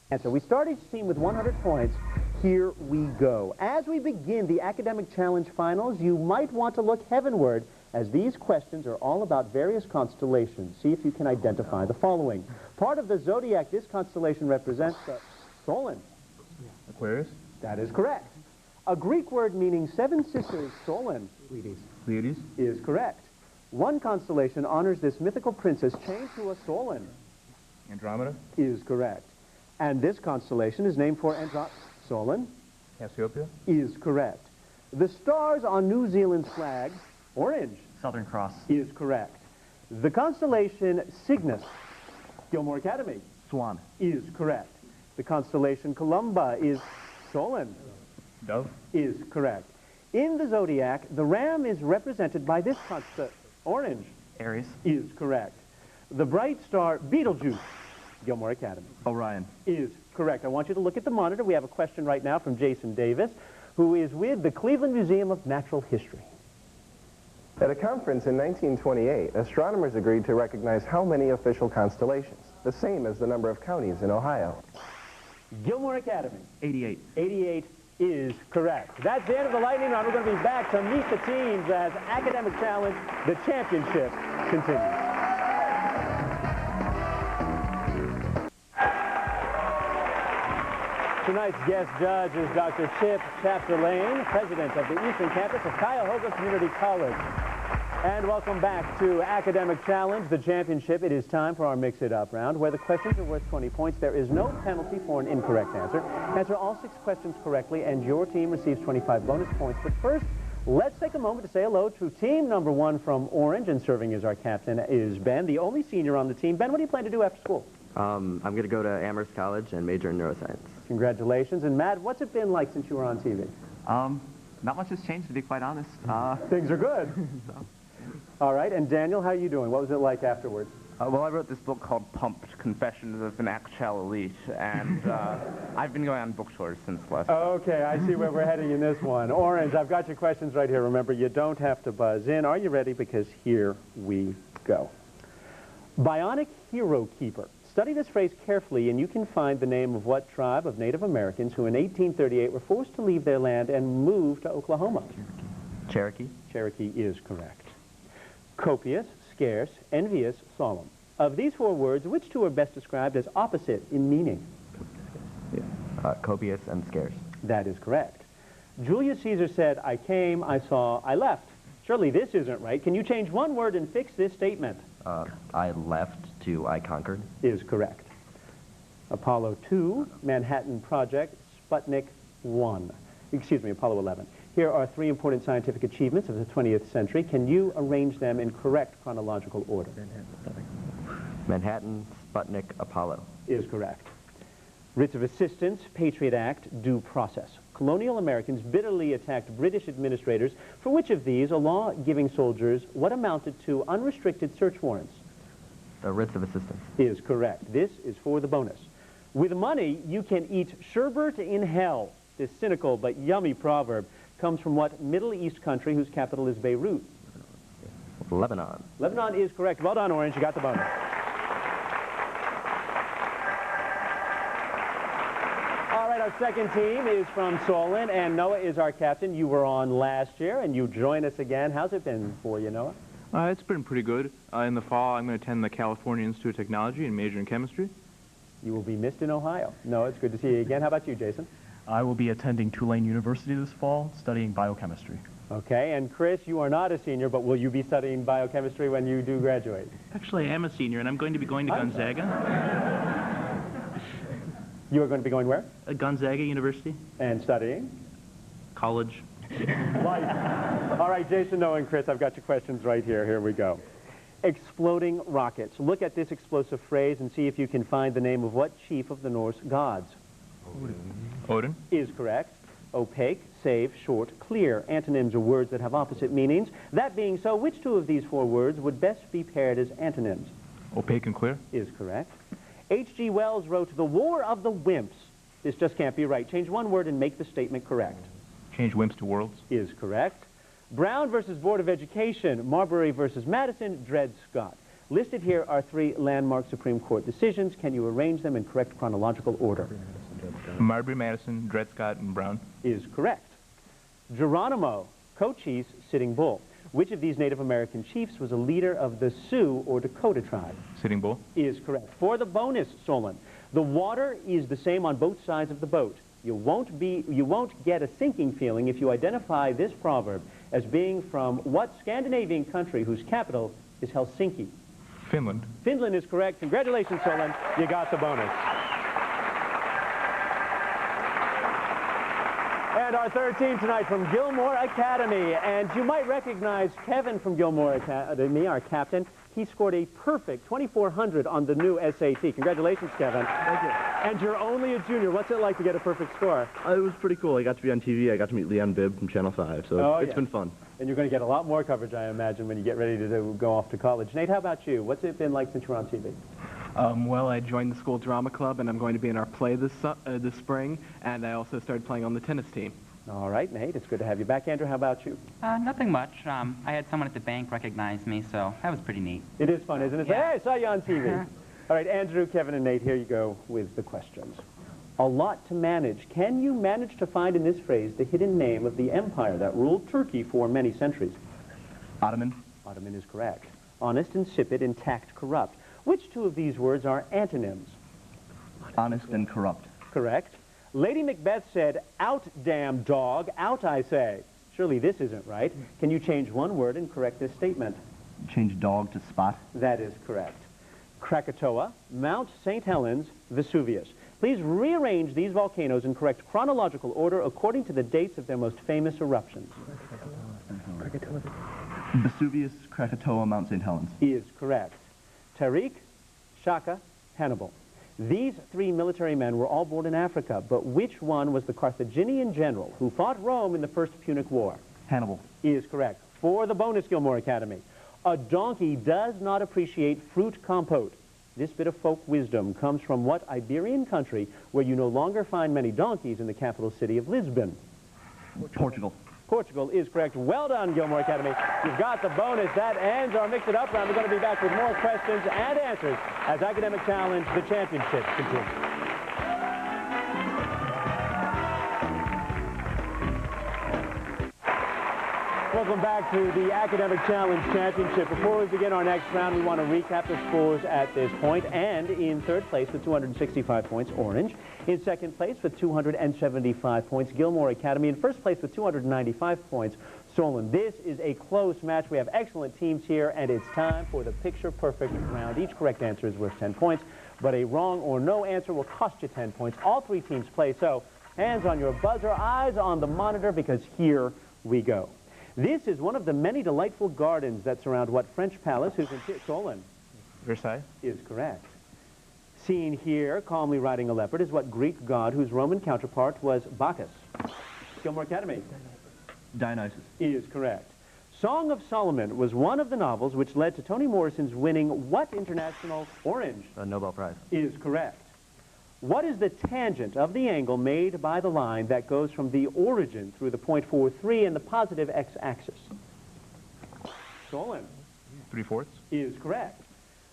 And so we started each team with 100 points. Here we go. As we begin the Academic Challenge Finals, you might want to look heavenward, as these questions are all about various constellations. See if you can identify the following. Part of the zodiac this constellation represents the Solon. Aquarius. That is correct. A Greek word meaning seven sisters, Solon. Pleiades. Is correct. One constellation honors this mythical princess chained to a Solon. Andromeda. Is correct. And this constellation is named for Solon. Cassiopeia. Is correct. The stars on New Zealand's flag, orange. Southern Cross. Is correct. The constellation Cygnus, Gilmour Academy. Swan. Is correct. The constellation Columba is Solon. Dove. Is correct. In the zodiac, the ram is represented by this constellation, orange. Aries. Is correct. The bright star Betelgeuse, Gilmour Academy. Orion. Is correct. I want you to look at the monitor. We have a question right now from Jason Davis, who is with the Cleveland Museum of Natural History. At a conference in 1928, astronomers agreed to recognize how many official constellations, the same as the number of counties in Ohio. Gilmour Academy. 88. 88 is correct. That's the end of the lightning round. We're going to be back to meet the teams as Academic Challenge, the championship, continues. Tonight's guest judge is Dr. Chip Chapdelaine, president of the Eastern Campus of Cuyahoga Community College. And welcome back to Academic Challenge, the championship. It is time for our Mix It Up round, where the questions are worth 20 points. There is no penalty for an incorrect answer. Answer all 6 questions correctly, and your team receives 25 bonus points. But first, let's take a moment to say hello to team number 1 from Orange, and serving as our captain is Ben, the only senior on the team. Ben, what do you plan to do after school? I'm going to go to Amherst College and major in neuroscience. Congratulations. And Matt, what's it been like since you were on TV? Not much has changed, to be quite honest. Things are good. All right, and Daniel, how are you doing? What was it like afterwards? Well, I wrote this book called Pumped, Confessions of an Actual Elite, and I've been going on book tours since last. Okay, I see where we're heading in this one. Orange, I've got your questions right here. Remember, you don't have to buzz in. Are you ready? Because here we go. Bionic Hero Keeper. Study this phrase carefully, and you can find the name of what tribe of Native Americans who in 1838 were forced to leave their land and move to Oklahoma. Cherokee. Cherokee is correct. Copious, scarce, envious, solemn. Of these 4 words, which 2 are best described as opposite in meaning? Copious and scarce. That is correct. Julius Caesar said, I came, I saw, I left. Surely this isn't right. Can you change 1 word and fix this statement? I left to I conquered. Is correct. Apollo 2, Manhattan Project, Sputnik 1. Excuse me, Apollo 11. Here are 3 important scientific achievements of the 20th century. Can you arrange them in correct chronological order? Manhattan, Sputnik, Apollo. Is correct. Writs of assistance, Patriot Act, due process. Colonial Americans bitterly attacked British administrators for which of these a law giving soldiers what amounted to unrestricted search warrants? Writs of assistance. Is correct. This is for the bonus. With money, you can eat sherbet in hell. This cynical but yummy proverb comes from what Middle East country whose capital is Beirut? Lebanon. Lebanon is correct. Well done, Orange. You got the bonus. All right, our second team is from Solon, and Noah is our captain. You were on last year, and you join us again. How's it been for you, Noah? It's been pretty good. In the fall, I'm going to attend the California Institute of Technology and major in chemistry. You will be missed in Ohio. Noah, it's good to see you again. How about you, Jason? I will be attending Tulane University this fall, studying biochemistry. Okay, and Chris, you are not a senior, but will you be studying biochemistry when you do graduate? Actually, I am a senior, and I'm going to be going to Gonzaga. You are going to be going where? Gonzaga University. And studying? College. Life. All right, Jason, Noah, and Chris, I've got your questions right here. Here we go. Exploding rockets. Look at this explosive phrase and see if you can find the name of what chief of the Norse gods? Odin. Is correct. Opaque, safe, short, clear. Antonyms are words that have opposite meanings. That being so, which 2 of these 4 words would best be paired as antonyms? Opaque and clear. Is correct. H.G. Wells wrote The War of the Wimps. This just can't be right. Change 1 word and make the statement correct. Change wimps to worlds. Is correct. Brown versus Board of Education. Marbury versus Madison. Dred Scott. Listed here are 3 landmark Supreme Court decisions. Can you arrange them in correct chronological order? Marbury, Madison, Dred Scott, and Brown. Is correct. Geronimo, Cochise, Sitting Bull. Which of these Native American chiefs was a leader of the Sioux or Dakota tribe? Sitting Bull. Is correct. For the bonus, Solon, the water is the same on both sides of the boat. You won't get a sinking feeling if you identify this proverb as being from what Scandinavian country whose capital is Helsinki? Finland. Finland is correct. Congratulations, Solon. You got the bonus. And our third team tonight from Gilmour Academy. And you might recognize Kevin from Gilmour Academy, our captain. He scored a perfect 2,400 on the new SAT. Congratulations, Kevin. Thank you. And you're only a junior. What's it like to get a perfect score? It was pretty cool. I got to be on TV. I got to meet Leon Bibb from Channel 5, so it's been fun. And you're going to get a lot more coverage, I imagine, when you get ready to go off to college. Nate, how about you? What's it been like since you were on TV? Well, I joined the school drama club, and I'm going to be in our play this spring, and I also started playing on the tennis team. All right, Nate, it's good to have you back. Andrew, how about you? Nothing much. I had someone at the bank recognize me, so that was pretty neat. It is fun, isn't it? Yeah. Hey, I saw you on TV. All right, Andrew, Kevin, and Nate, here you go with the questions. A lot to manage. Can you manage to find in this phrase the hidden name of the empire that ruled Turkey for many centuries? Ottoman. Ottoman is correct. Honest, insipid, intact, corrupt. Which 2 of these words are antonyms? Honest and corrupt. Correct. Lady Macbeth said, "Out, damn dog, out, I say." Surely this isn't right. Can you change one word and correct this statement? Change dog to spot. That is correct. Krakatoa, Mount St. Helens, Vesuvius. Please rearrange these volcanoes in correct chronological order according to the dates of their most famous eruptions. Vesuvius, Krakatoa, Mount St. Helens. Is correct. Tariq, Shaka, Hannibal. These 3 military men were all born in Africa, but which one was the Carthaginian general who fought Rome in the First Punic War? Hannibal. Is correct. For the bonus, Gilmour Academy. A donkey does not appreciate fruit compote. This bit of folk wisdom comes from what Iberian country where you no longer find many donkeys in the capital city of Lisbon? Portugal. Portugal is correct. Well done, Gilmour Academy. You've got the bonus. That ends our Mix It Up round. We're going to be back with more questions and answers as Academic Challenge, the championship, continues. Welcome back to the Academic Challenge Championship. Before we begin our next round, we want to recap the scores at this point. And in third place with 265 points, Orange. In second place with 275 points, Gilmour Academy. In first place with 295 points, Solon. This is a close match. We have excellent teams here, and it's time for the picture-perfect round. Each correct answer is worth 10 points, but a wrong or no answer will cost you 10 points. All 3 teams play, so hands on your buzzer, eyes on the monitor, because here we go. This is one of the many delightful gardens that surround what French palace is in Solon? Versailles. Is correct. Seen here, calmly riding a leopard, is what Greek god whose Roman counterpart was Bacchus? Gilmour Academy. Dionysus. Is correct. Song of Solomon was one of the novels which led to Toni Morrison's winning what international? Orange? A Nobel Prize. Is correct. What is the tangent of the angle made by the line that goes from the origin through the point 43 and the positive x-axis? Solon. 3/4. Is correct.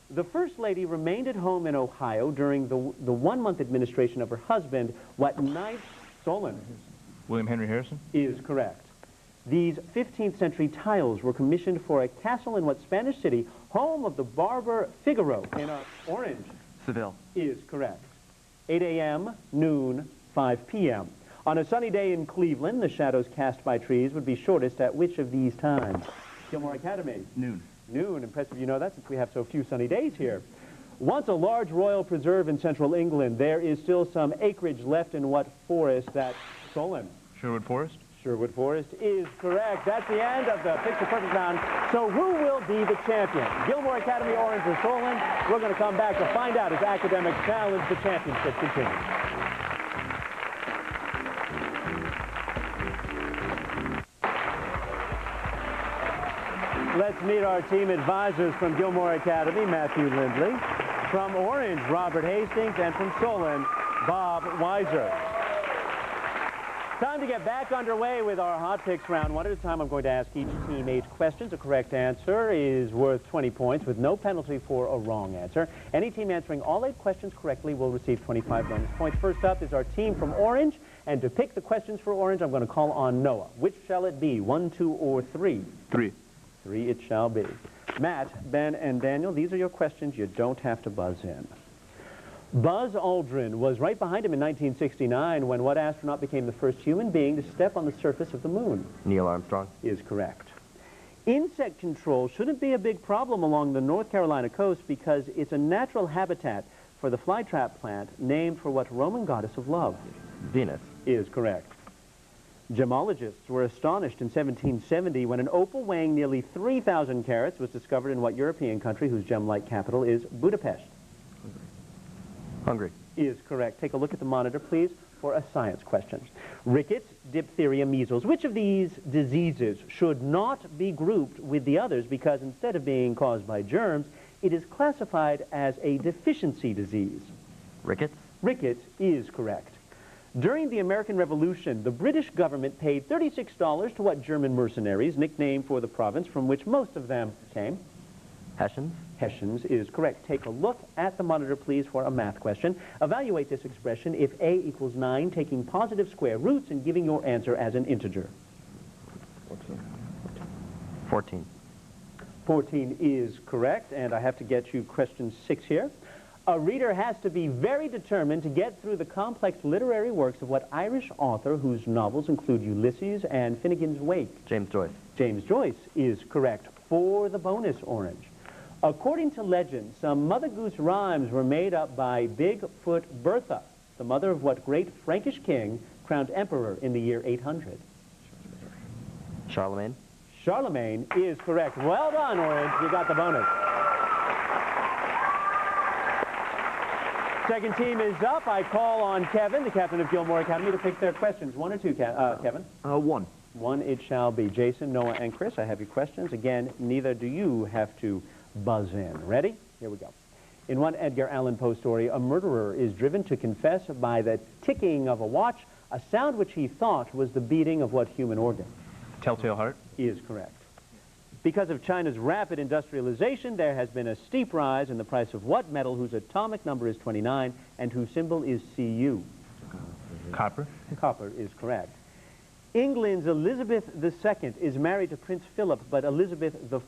The First Lady remained at home in Ohio during the 1-month administration of her husband. What ninth? Solon. William Henry Harrison. Is correct. These 15th century tiles were commissioned for a castle in what Spanish city, home of the barber Figaro in Orange? Seville. Is correct. 8 a.m., noon, 5 p.m. On a sunny day in Cleveland, the shadows cast by trees would be shortest at which of these times? Gilmour Academy. Noon. Noon. Impressive you know that since we have so few sunny days here. Once a large royal preserve in central England, there is still some acreage left in what forest that? Solon. Sherwood Forest. Sherwood Forest is correct. That's the end of the Picture Perfect round. So who will be the champion? Gilmour Academy, Orange, or Solon? We're going to come back to find out as Academic Challenge, the championship continues. Let's meet our team advisors from Gilmour Academy, Matthew Lindley. From Orange, Robert Hastings. And from Solon, Bob Weiser. Time to get back underway with our hot picks round. One at a time, I'm going to ask each team 8 questions. A correct answer is worth 20 points with no penalty for a wrong answer. Any team answering all 8 questions correctly will receive 25 bonus points. First up is our team from Orange. And to pick the questions for Orange, I'm going to call on Noah. Which shall it be, 1, 2, or 3? 3. 3 it shall be. Matt, Ben, and Daniel, these are your questions. You don't have to buzz in. Buzz Aldrin was right behind him in 1969 when what astronaut became the first human being to step on the surface of the moon? Neil Armstrong. Is correct. Insect control shouldn't be a big problem along the North Carolina coast because it's a natural habitat for the flytrap plant named for what Roman goddess of love? Venus. Is correct. Gemologists were astonished in 1770 when an opal weighing nearly 3,000 carats was discovered in what European country whose gem-like capital is Budapest? Hungary. Is correct. Take a look at the monitor, please, for a science question. Rickets, diphtheria, measles. Which of these diseases should not be grouped with the others because instead of being caused by germs, it is classified as a deficiency disease? Rickets. Rickets is correct. During the American Revolution, the British government paid $36 to what German mercenaries, nicknamed for the province from which most of them came? Hessians. Hessians is correct. Take a look at the monitor, please, for a math question. Evaluate this expression if a equals 9, taking positive square roots and giving your answer as an integer. 14. 14 is correct, and I have to get you question 6 here. A reader has to be very determined to get through the complex literary works of what Irish author whose novels include Ulysses and Finnegan's Wake? James Joyce. James Joyce is correct for the bonus orange. According to legend, some Mother Goose rhymes were made up by Bigfoot Bertha, the mother of what great Frankish king crowned emperor in the year 800? Charlemagne. Charlemagne is correct. Well done, Orange. You got the bonus. Second team is up. I call on Kevin, the captain of Gilmour Academy, to pick their questions. 1 or 2, Kevin? 1. 1 it shall be. Jason, Noah, and Chris, I have your questions. Again, neither do you have to buzz in. Ready? Here we go. In one Edgar Allan Poe story, a murderer is driven to confess by the ticking of a watch, a sound which he thought was the beating of what human organ? Telltale Heart. Is correct. Because of China's rapid industrialization, there has been a steep rise in the price of what metal whose atomic number is 29 and whose symbol is Cu? Copper. Copper is correct. England's Elizabeth II is married to Prince Philip, but Elizabeth I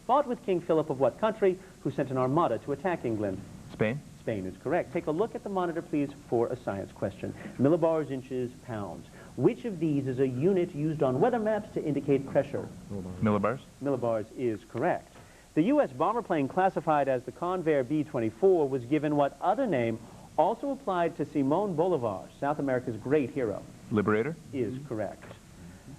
fought with King Philip of what country, who sent an armada to attack England? Spain. Spain is correct. Take a look at the monitor, please, for a science question. Millibars, inches, pounds. Which of these is a unit used on weather maps to indicate pressure? Millibars. Millibars is correct. The U.S. bomber plane classified as the Convair B-24 was given what other name also applied to Simón Bolívar, South America's great hero? Liberator. Is correct.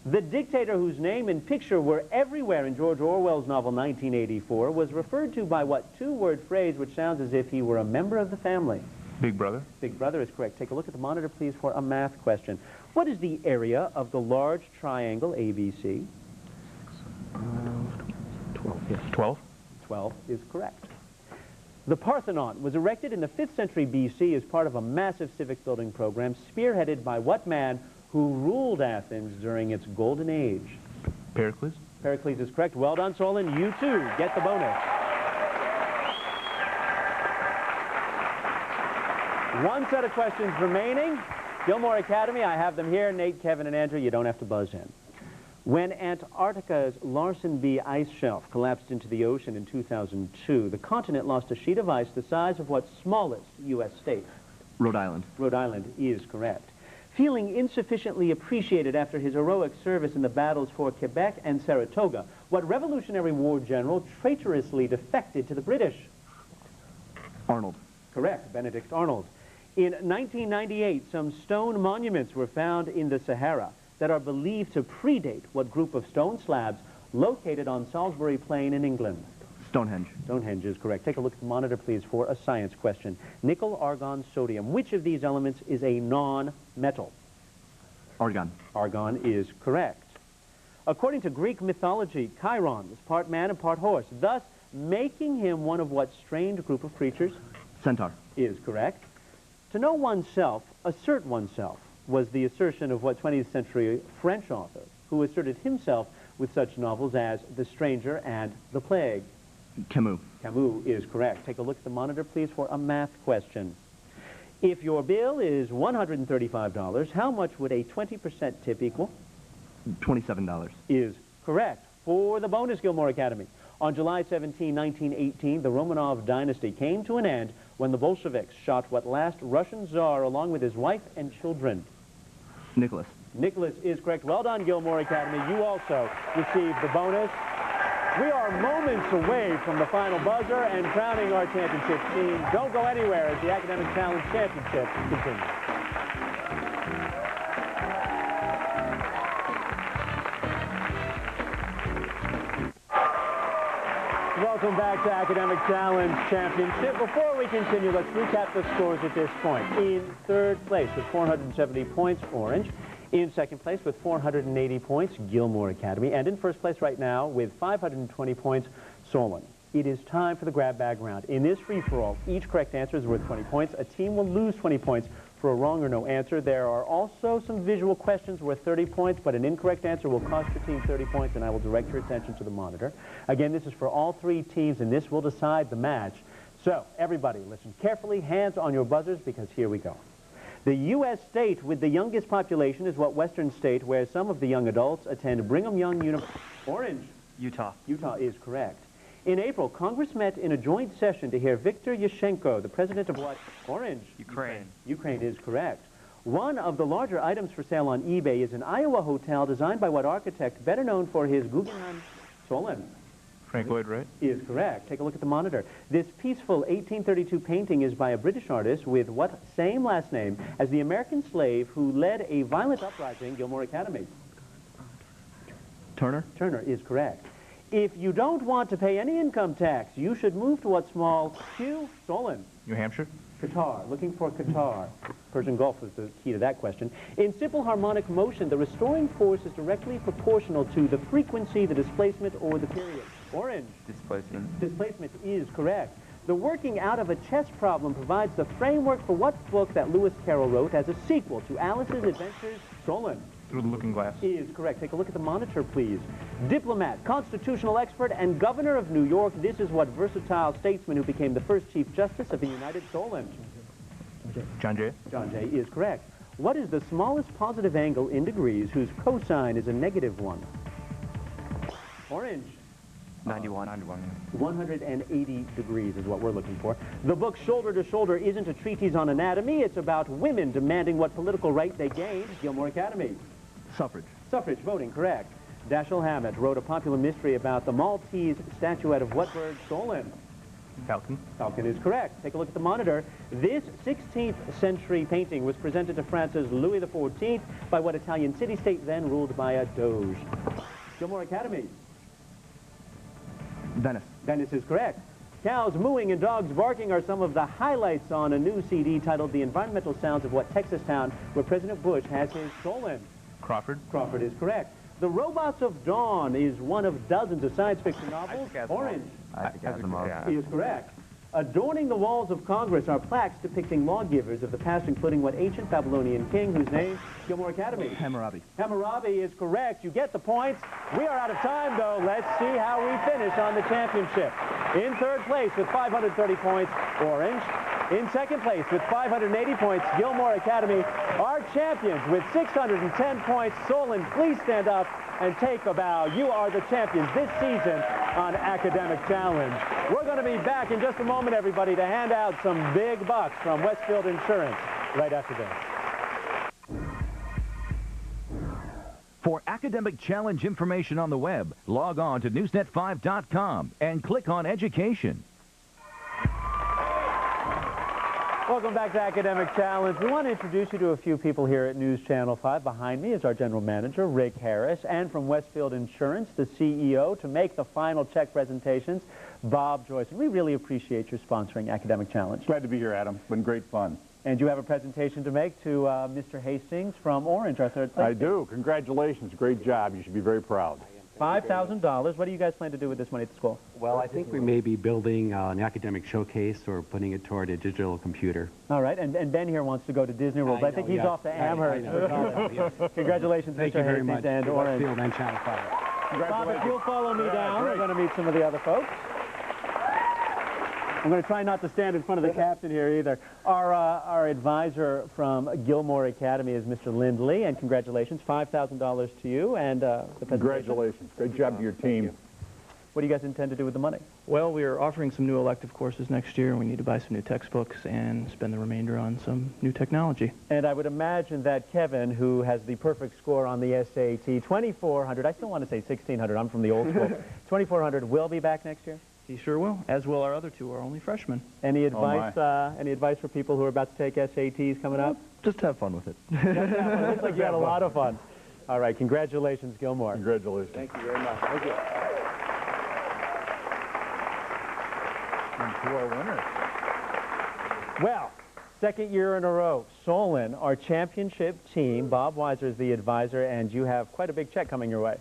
The dictator whose name and picture were everywhere in George Orwell's novel 1984 was referred to by what 2-word phrase which sounds as if he were a member of the family? Big Brother. Big Brother is correct. Take a look at the monitor, please, for a math question. What is the area of the large triangle ABC? 12. Yes. 12. 12 is correct. The Parthenon was erected in the 5th century BC as part of a massive civic building program spearheaded by what man who ruled Athens during its golden age? Pericles. Pericles is correct. Well done, Solon. You too get the bonus. 1 set of questions remaining. Gilmour Academy, I have them here. Nate, Kevin, and Andrew, you don't have to buzz in. When Antarctica's Larsen B ice shelf collapsed into the ocean in 2002, the continent lost a sheet of ice the size of what smallest U.S. state? Rhode Island. Rhode Island is correct. Feeling insufficiently appreciated after his heroic service in the battles for Quebec and Saratoga, what Revolutionary War general traitorously defected to the British? Arnold. Correct, Benedict Arnold. In 1998, some stone monuments were found in the Sahara that are believed to predate what group of stone slabs located on Salisbury Plain in England? Stonehenge. Stonehenge is correct. Take a look at the monitor, please, for a science question. Nickel, argon, sodium. Which of these elements is a non-metal? Argon. Argon is correct. According to Greek mythology, Chiron was part man and part horse, thus making him one of what strange group of creatures? Centaur. Is correct. To know oneself, assert oneself. was the assertion of what 20th century French author who asserted himself with such novels as The Stranger and The Plague? Camus. Camus is correct. Take a look at the monitor, please, for a math question. If your bill is $135, how much would a 20% tip equal? $27. Is correct. For the bonus Gilmour Academy, on July 17, 1918, the Romanov dynasty came to an end when the Bolsheviks shot what last Russian Tsar along with his wife and children. Nicholas. Nicholas is correct. Well done, Gilmour Academy. You also received the bonus. We are moments away from the final buzzer and crowning our championship team. Don't go anywhere as the Academic Challenge Championship continues. Welcome back to Academic Challenge Championship. Before we continue, let's recap the scores at this point. In third place with 470 points, Orange. In second place with 480 points, Gilmour Academy. And in first place right now with 520 points, Solon. It is time for the grab bag round. In this free-for-all, each correct answer is worth 20 points. A team will lose 20 points for a wrong or no answer. There are also some visual questions worth 30 points, but an incorrect answer will cost your team 30 points, and I will direct your attention to the monitor. Again, this is for all three teams, and this will decide the match. So, everybody, listen carefully, hands on your buzzers, because here we go. The U.S. state with the youngest population is what Western state, where some of the young adults attend Brigham Young University? Orange. Utah. Utah is correct. In April, Congress met in a joint session to hear Viktor Yushchenko, the president of what? Orange. Ukraine. Ukraine is correct. One of the larger items for sale on eBay is an Iowa hotel designed by what architect, better known for his Guggenheim? Solon. Frank Lloyd Wright. Is correct. Take a look at the monitor. This peaceful 1832 painting is by a British artist with what same last name as the American slave who led a violent uprising, Gilmour Academy? Turner. Turner is correct. If you don't want to pay any income tax, you should move to what small Q? Solon. New Hampshire. Qatar. Looking for Qatar. Persian Gulf was the key to that question. In simple harmonic motion, the restoring force is directly proportional to the frequency, the displacement, or the period. Orange. Displacement. Displacement is correct. The working out of a chess problem provides the framework for what book that Lewis Carroll wrote as a sequel to Alice's Adventures? Solon. Through the Looking Glass. Is correct. Take a look at the monitor, please. Diplomat, constitutional expert, and governor of New York. This is what versatile statesman who became the first Chief Justice of the United Solon. John Jay. John Jay is correct. What is the smallest positive angle in degrees whose cosine is a negative one? Orange. 91. 180 degrees is what we're looking for. The book Shoulder to Shoulder isn't a treatise on anatomy. It's about women demanding what political right they gained. Gilmour Academy. Suffrage. Suffrage voting, correct. Dashiell Hammett wrote a popular mystery about the Maltese statuette of what bird? Solon. Falcon. Falcon is correct. Take a look at the monitor. This 16th century painting was presented to France's Louis XIV by what Italian city-state then ruled by a doge? Gilmour Academy. Venice. Venice is correct. Cows mooing and dogs barking are some of the highlights on a new CD titled The Environmental Sounds of What Texas Town, where President Bush has his Solon. Crawford. Crawford is correct. The Robots of Dawn is one of dozens of science fiction novels. Orange. Isaac Asimov. Is correct. Adorning the walls of Congress are plaques depicting lawgivers of the past, including what ancient Babylonian king, whose name? Gilmour Academy. Hammurabi. Hammurabi is correct. You get the points. We are out of time, though. Let's see how we finish on the championship. In third place with 530 points, Orange. In second place with 580 points, Gilmour Academy. Our champions with 610 points, Solon, please stand up and take a bow. You are the champions this season on Academic Challenge. We're going to be back in just a moment, everybody, to hand out some big bucks from Westfield Insurance right after this. For Academic Challenge information on the web, log on to newsnet5.com and click on Education. Welcome back to Academic Challenge. We want to introduce you to a few people here at News Channel 5. Behind me is our general manager, Rick Harris, and from Westfield Insurance, the CEO, to make the final check presentations, Bob Joyce. We really appreciate your sponsoring Academic Challenge. Glad to be here, Adam. It's been great fun. And you have a presentation to make to Mr. Hastings from Orange, our third place. I do. Congratulations. Great job. You should be very proud. $5,000. What do you guys plan to do with this money at the school? Well, I think we may be building an academic showcase or putting it toward a digital computer. All right, and Ben here wants to go to Disney World. I think he's off to Amherst. Congratulations, Thank Mr. you very Hastings much. and Orange. Field and Channel 5. Bob, if you'll follow me down, we're going to meet some of the other folks. I'm going to try not to stand in front of the captain here either. Our advisor from Gilmour Academy is Mr. Lindley, and congratulations, $5,000 to you and the presentation. Congratulations. Great job to your team. What do you guys intend to do with the money? Well, we are offering some new elective courses next year. We need to buy some new textbooks and spend the remainder on some new technology. And I would imagine that Kevin, who has the perfect score on the SAT, 2,400, I still want to say 1,600, I'm from the old school, 2,400 will be back next year? He sure will, as will our other two, who are only freshmen. Any advice, any advice for people who are about to take SATs coming up? Just have fun with it. It looks like you had a lot of fun. All right, congratulations, Gilmour. Congratulations. Thank you very much. Thank you. And to our winners. Well, second year in a row, Solon, our championship team. Bob Weiser is the advisor, and you have quite a big check coming your way.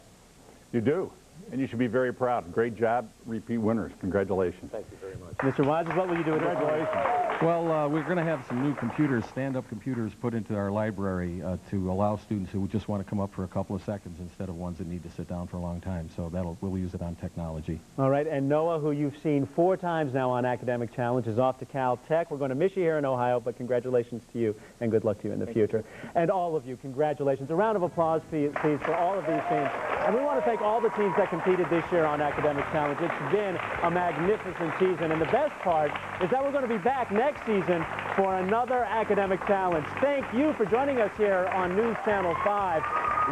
You do. And you should be very proud. Great job. Repeat winners. Congratulations. Thank you very much. Mr. Weiser, what will you do with this? Congratulations. Well, we're going to have some new computers, stand-up computers, put into our library to allow students who just want to come up for a couple of seconds instead of ones that need to sit down for a long time. So we'll use it on technology. All right, and Noah, who you've seen 4 times now on Academic Challenge, is off to Caltech. We're going to miss you here in Ohio, but congratulations to you, and good luck to you in the future. And all of you, congratulations. A round of applause, please, for all of these teams. And we want to thank all the teams that competed this year on Academic Challenge. It's been a magnificent season, and the best part is that we're going to be back next season for another Academic Challenge. Thank you for joining us here on News Channel 5.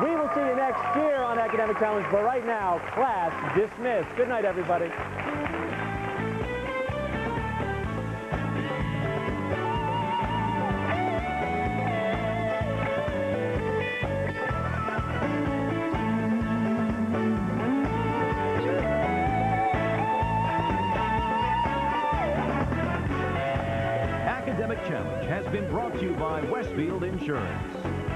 We will see you next year on Academic Challenge, but right now, class dismissed. Good night, everybody. Academic Challenge has been brought to you by Westfield Insurance.